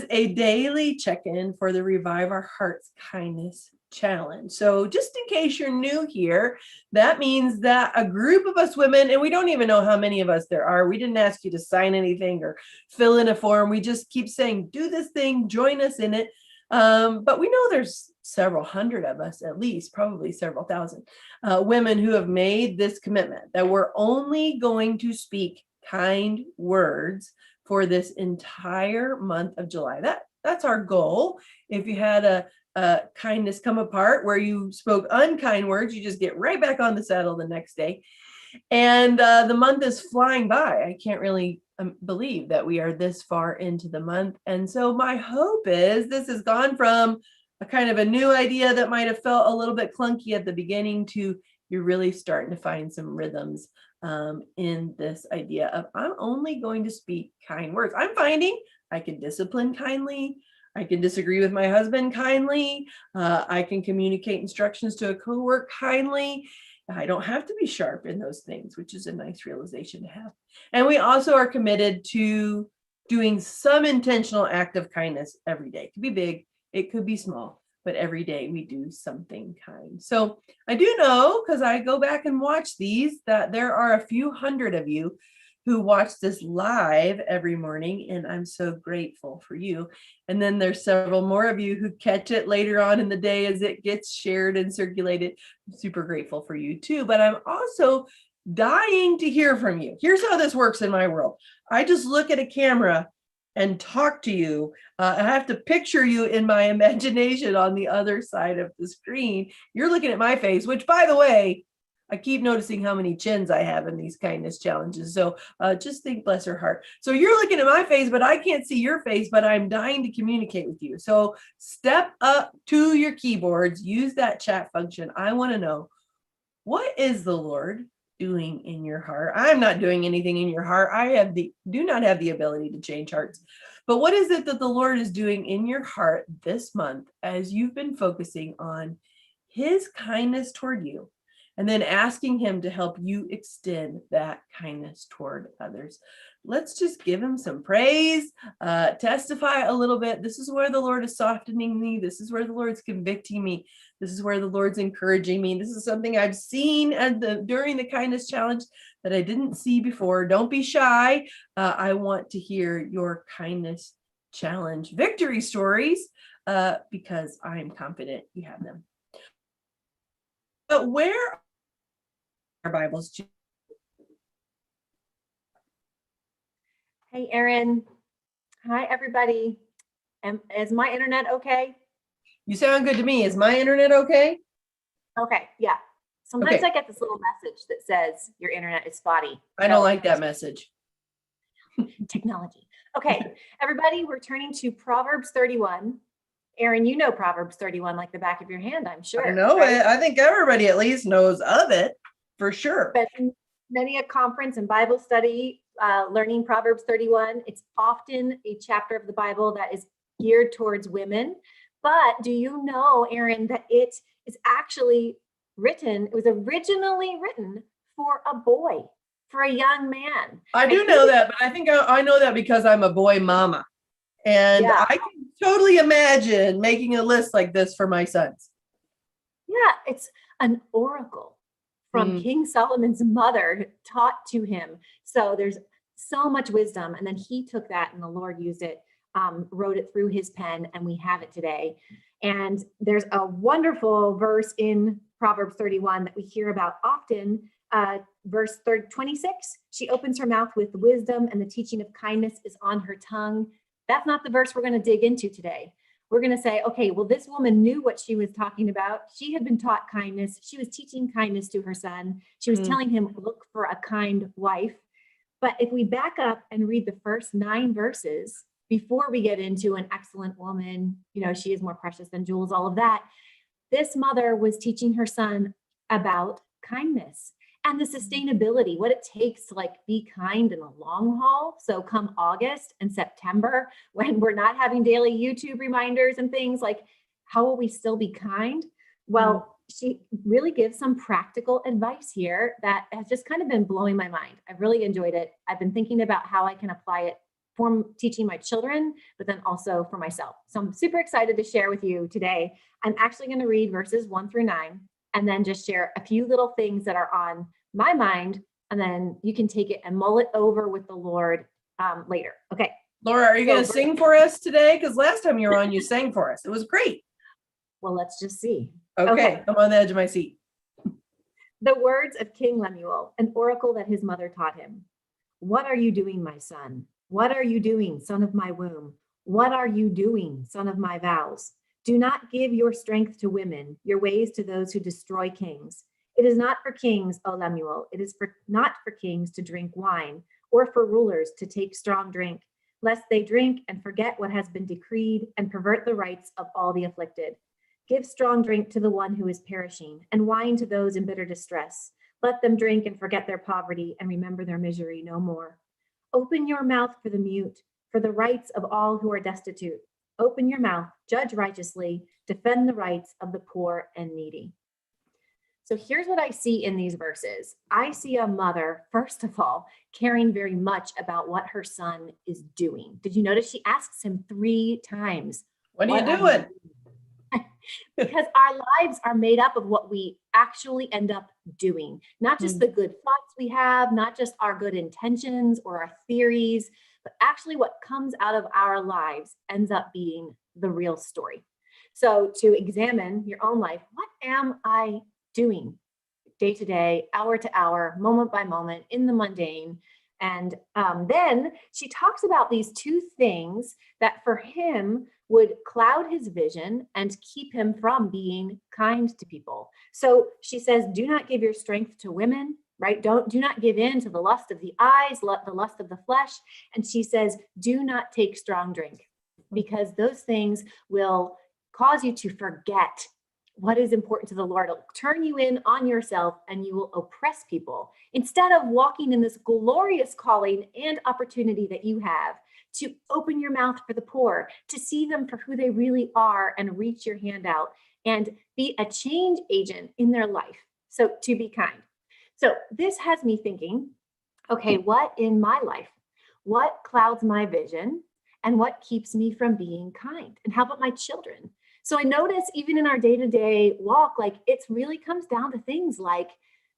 A daily check-in for the Revive Our Hearts Kindness Challenge. So just in case you're new here, that means that a group of us women, and we don't even know how many of us there are. We didn't ask you to sign anything or fill in a form. We just keep saying, do this thing, join us in it. But we know there's several hundred of us, at least, probably several thousand women who have made this commitment that we're only going to speak kind words for this entire month of July. That's our goal. If you had a kindness come apart where you spoke unkind words, you just get right back on the saddle the next day. And the month is flying by. I can't really believe that we are this far into the month. And so my hope is this has gone from a kind of a new idea that might have felt a little bit clunky at the beginning to you're really starting to find some rhythms in this idea of I'm only going to speak kind words. I'm finding I can discipline kindly. I can disagree with my husband kindly. I can communicate instructions to a coworker kindly. I don't have to be sharp in those things, which is a nice realization to have. And we also are committed to doing some intentional act of kindness every day. It could be big, it could be small, but every day we do something kind. So I do know, because I go back and watch these, that there are a few hundred of you who watch this live every morning, and I'm so grateful for you. And then there's several more of you who catch it later on in the day as it gets shared and circulated. I'm super grateful for you too, but I'm also dying to hear from you. Here's how this works in my world. I just look at a camera and talk to you. I have to picture you in my imagination on the other side of the screen. You're looking at my face, which, by the way, I keep noticing how many chins I have in these kindness challenges. So just think, bless her heart. So you're looking at my face, but I can't see your face, but I'm dying to communicate with you. So step up to your keyboards, use that chat function. I want to know, what is the Lord doing in your heart? I'm not doing anything in your heart. Do not have the ability to change hearts. But what is it that the Lord is doing in your heart this month as you've been focusing on his kindness toward you? And then asking him to help you extend that kindness toward others. Let's just give him some praise, testify a little bit. This is where the Lord is softening me. This is where the Lord's convicting me. This is where the Lord's encouraging me. This is something I've seen during the kindness challenge that I didn't see before. Don't be shy. I want to hear your kindness challenge victory stories because I'm confident you have them. But where our Bibles? Hey, Erin. Hi, everybody. Is my internet okay? You sound good to me. Is my internet okay? Okay, yeah. Sometimes I get this little message that says your internet is spotty. I don't like that message. Technology. Okay, everybody, we're turning to Proverbs 31. Erin, you know Proverbs 31 like the back of your hand, I'm sure. I know right? it. I think everybody at least knows of it. For sure. Been many a conference and Bible study learning Proverbs 31. It's often a chapter of the Bible that is geared towards women. But do you know, Erin, that it is actually it was originally written for a boy, for a young man. I do know that, but I think I know that because I'm a boy mama. And I can totally imagine making a list like this for my sons. Yeah, it's an oracle from King Solomon's mother taught to him. So there's so much wisdom. And then he took that and the Lord used it, wrote it through his pen, and we have it today. And there's a wonderful verse in Proverbs 31 that we hear about often. Verse 26, she opens her mouth with wisdom and the teaching of kindness is on her tongue. That's not the verse we're going to dig into today. We're going to say, okay, well, this woman knew what she was talking about. She had been taught kindness. She was teaching kindness to her son. She was telling him, look for a kind wife. But if we back up and read the first 9 verses before we get into an excellent woman, she is more precious than jewels, all of that. This mother was teaching her son about kindness and the sustainability, what it takes to be kind in the long haul. So come August and September, when we're not having daily YouTube reminders and things, how will we still be kind? Well, she really gives some practical advice here that has just kind of been blowing my mind. I've really enjoyed it. I've been thinking about how I can apply it for teaching my children, but then also for myself. So I'm super excited to share with you today. I'm actually going to read verses 1-9 and then just share a few little things that are on my mind. And then you can take it and mull it over with the Lord later. Okay. Laura, are you going to sing for us today? Because last time you were on, you sang for us. It was great. Well, let's just see. Okay. I'm on the edge of my seat. The words of King Lemuel, an oracle that his mother taught him. What are you doing, my son? What are you doing, son of my womb? What are you doing, son of my vows? Do not give your strength to women, your ways to those who destroy kings. It is not for kings, O Lemuel. It is not for kings to drink wine, or for rulers to take strong drink, lest they drink and forget what has been decreed and pervert the rights of all the afflicted. Give strong drink to the one who is perishing, and wine to those in bitter distress. Let them drink and forget their poverty and remember their misery no more. Open your mouth for the mute, for the rights of all who are destitute. Open your mouth, judge righteously, defend the rights of the poor and needy. So here's what I see in these verses. I see a mother, first of all, caring very much about what her son is doing. Did you notice she asks him 3 times? What are you doing? Because our lives are made up of what we actually end up doing, not just the good thoughts we have, not just our good intentions or our theories, but actually what comes out of our lives ends up being the real story. So to examine your own life, what am I doing day to day, hour to hour, moment by moment in the mundane? And then she talks about these 2 things that for him would cloud his vision and keep him from being kind to people. So she says, do not give your strength to women, right? Do not give in to the lust of the eyes, the lust of the flesh. And she says, do not take strong drink, because those things will cause you to forget what is important to the Lord. It'll turn you in on yourself and you will oppress people instead of walking in this glorious calling and opportunity that you have to open your mouth for the poor, to see them for who they really are and reach your hand out and be a change agent in their life. So to be kind. So this has me thinking, okay, what in my life, what clouds my vision and what keeps me from being kind? And how about my children? So I notice even in our day-to-day walk, like it really comes down to things like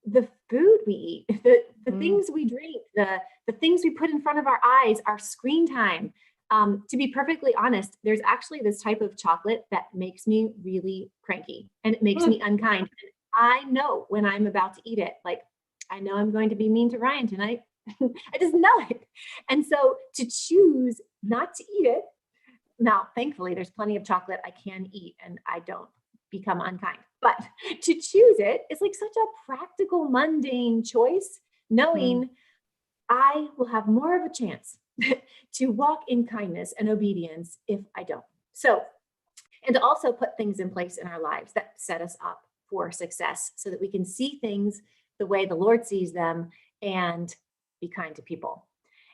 the food we eat, the things we drink, the things we put in front of our eyes, our screen time. To be perfectly honest, there's actually this type of chocolate that makes me really cranky and it makes me unkind. And I know when I'm about to eat it, like I know I'm going to be mean to Ryan tonight. I just know it. And so to choose not to eat it, now, thankfully, there's plenty of chocolate I can eat and I don't become unkind. But to choose it is like such a practical, mundane choice, knowing I will have more of a chance to walk in kindness and obedience if I don't. So, and to also put things in place in our lives that set us up for success so that we can see things the way the Lord sees them and be kind to people.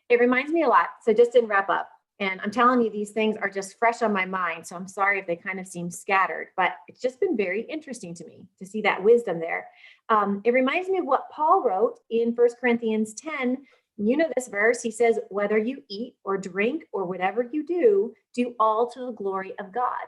It reminds me a lot. So just to wrap up, and I'm telling you, these things are just fresh on my mind. So I'm sorry if they kind of seem scattered, but it's just been very interesting to me to see that wisdom there. It reminds me of what Paul wrote in 1 Corinthians 10. You know this verse. He says, whether you eat or drink or whatever you do all to the glory of God.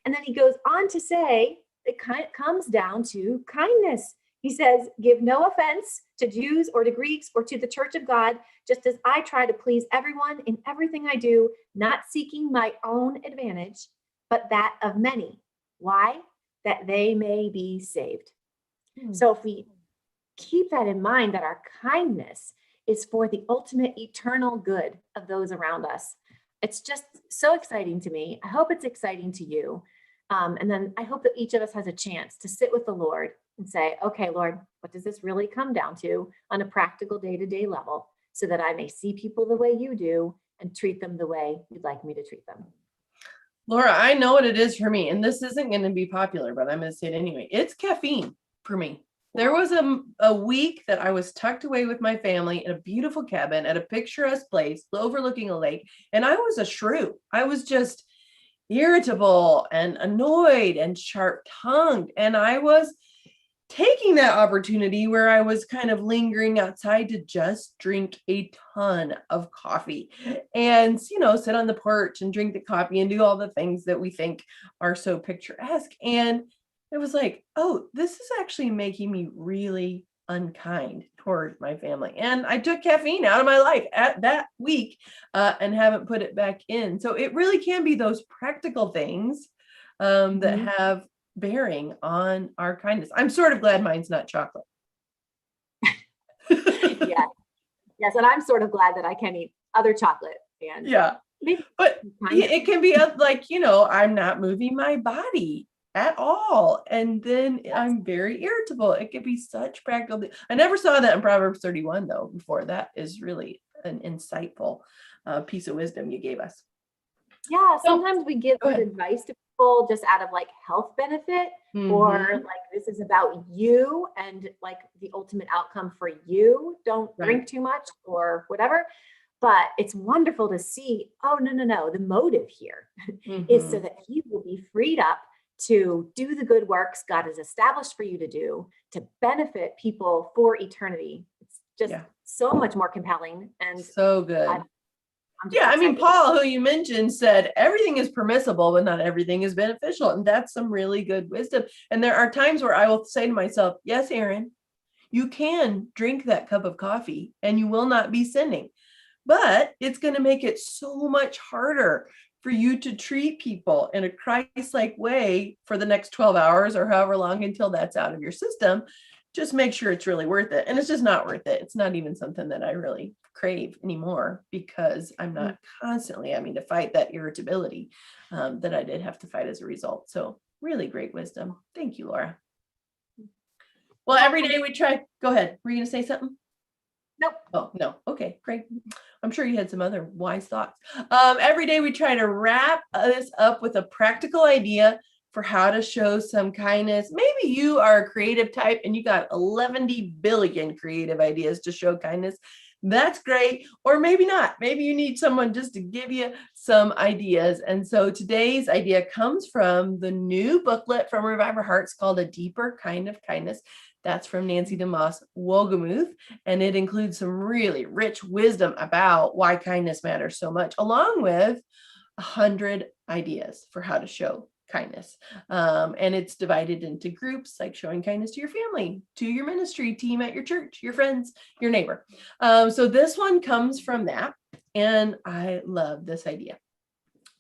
And then he goes on to say, it comes down to kindness. He says, give no offense to Jews or to Greeks or to the church of God, just as I try to please everyone in everything I do, not seeking my own advantage, but that of many. Why? That they may be saved. So if we keep that in mind, that our kindness is for the ultimate eternal good of those around us, it's just so exciting to me. I hope it's exciting to you. And then I hope that each of us has a chance to sit with the Lord and say, okay, Lord, what does this really come down to on a practical day-to-day level so that I may see people the way you do and treat them the way you'd like me to treat them? Laura, I know what it is for me, and this isn't going to be popular, but I'm going to say it anyway. It's caffeine for me. There was a week that I was tucked away with my family in a beautiful cabin at a picturesque place overlooking a lake, and I was a shrew. I was just irritable and annoyed and sharp-tongued, and I was taking that opportunity where I was kind of lingering outside to just drink a ton of coffee and, sit on the porch and drink the coffee and do all the things that we think are so picturesque. And it was like, oh, this is actually making me really unkind toward my family. And I took caffeine out of my life at that week and haven't put it back in. So it really can be those practical things that have bearing on our kindness. I'm sort of glad mine's not chocolate. Yeah. Yes. And I'm sort of glad that I can eat other chocolate. And yeah. But it can be like, I'm not moving my body at all. And then I'm very irritable. It could be such practical. I never saw that in Proverbs 31 though before. That is really an insightful piece of wisdom you gave us. Yeah. Sometimes we give good advice to people just out of like health benefit or like this is about you and like the ultimate outcome for you. Don't drink too much or whatever. But it's wonderful to see, oh, no. The motive here is so that you will be freed up to do the good works God has established for you to do, to benefit people for eternity. It's just so much more compelling and so good. Paul, who you mentioned, said everything is permissible, but not everything is beneficial. And that's some really good wisdom. And there are times where I will say to myself, yes, Aaron, you can drink that cup of coffee and you will not be sinning. But it's going to make it so much harder for you to treat people in a Christ-like way for the next 12 hours or however long until that's out of your system. Just make sure it's really worth it. And it's just not worth it. It's not even something that I really crave anymore because I'm not constantly having to fight that irritability that I did have to fight as a result. So really great wisdom. Thank you, Laura. Well, every day we try. Go ahead. Were you going to say something? Nope. Oh, no. Okay, great. I'm sure you had some other wise thoughts. Every day we try to wrap this up with a practical idea for how to show some kindness. Maybe you are a creative type and you got 11 billion creative ideas to show kindness. That's great. Or maybe not. Maybe you need someone just to give you some ideas. And so today's idea comes from the new booklet from Revive Our Hearts called A Deeper Kind of Kindness. That's from Nancy DeMoss Wolgemuth, and it includes some really rich wisdom about why kindness matters so much, along with 100 ideas for how to show kindness. And it's divided into groups, like showing kindness to your family, to your ministry team at your church, your friends, your neighbor. So this one comes from that, and I love this idea.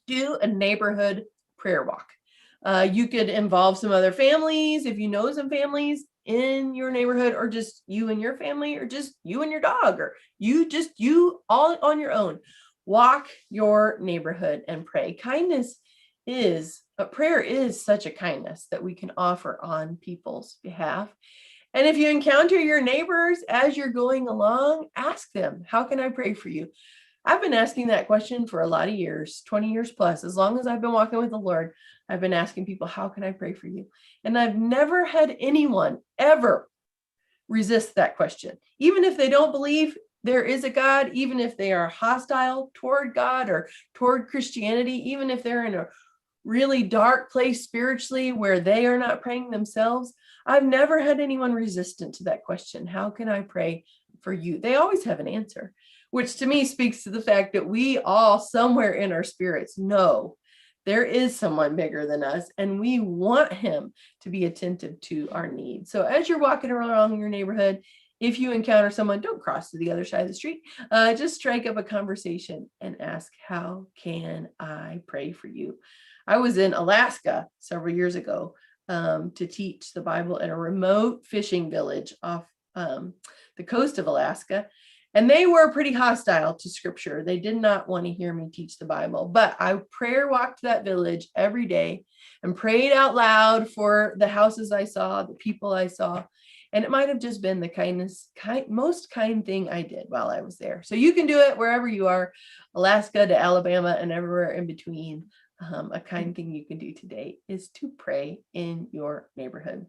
Do a neighborhood prayer walk. You could involve some other families if you know some families in your neighborhood, or just you and your family, or just you and your dog, or you all on your own. Walk your neighborhood and pray. Prayer is such a kindness that we can offer on people's behalf. And if you encounter your neighbors as you're going along, ask them, how can I pray for you? I've been asking that question for a lot of years, 20 years plus. As long as I've been walking with the Lord, I've been asking people, how can I pray for you? And I've never had anyone ever resist that question. Even if they don't believe there is a God, even if they are hostile toward God or toward Christianity, even if they're in a really dark place spiritually where they are not praying themselves, I've never had anyone resistant to that question. How can I pray for you? They always have an answer, which to me speaks to the fact that we all somewhere in our spirits know there is someone bigger than us, and we want him to be attentive to our needs. So as you're walking around your neighborhood, if you encounter someone, don't cross to the other side of the street. Just strike up a conversation and ask, how can I pray for you? I was in Alaska several years ago to teach the Bible in a remote fishing village off the coast of Alaska. And they were pretty hostile to scripture. They did not want to hear me teach the Bible, but I prayer walked that village every day and prayed out loud for the houses I saw, the people I saw. And it might have just been the most kind thing I did while I was there. So you can do it wherever you are, Alaska to Alabama and everywhere in between. A kind thing you can do today is to pray in your neighborhood.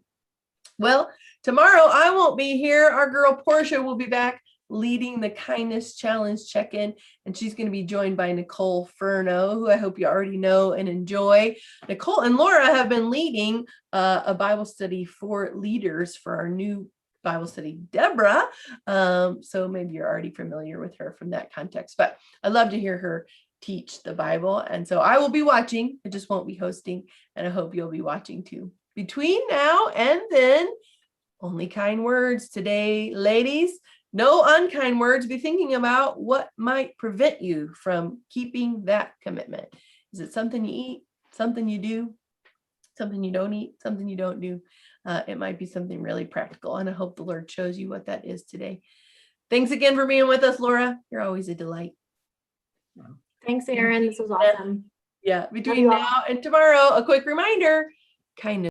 Well, tomorrow I won't be here. Our girl Portia will be back leading the kindness challenge check-in, and she's going to be joined by Nicole Furno, who I hope you already know and enjoy. Nicole and Laura have been leading a Bible study for leaders for our new Bible study, Deborah. So maybe you're already familiar with her from that context, but I love to hear her teach the Bible. And so I will be watching. I just won't be hosting, and I hope you'll be watching too. Between now and then, only kind words today, ladies. No unkind words. Be thinking about what might prevent you from keeping that commitment. Is it something you eat, something you do, something you don't eat, something you don't do? It might be something really practical, and I hope the Lord shows you what that is today. Thanks again for being with us, Laura. You're always a delight. Thanks, Erin. This was awesome. Yeah, between now and tomorrow, a quick reminder, kindness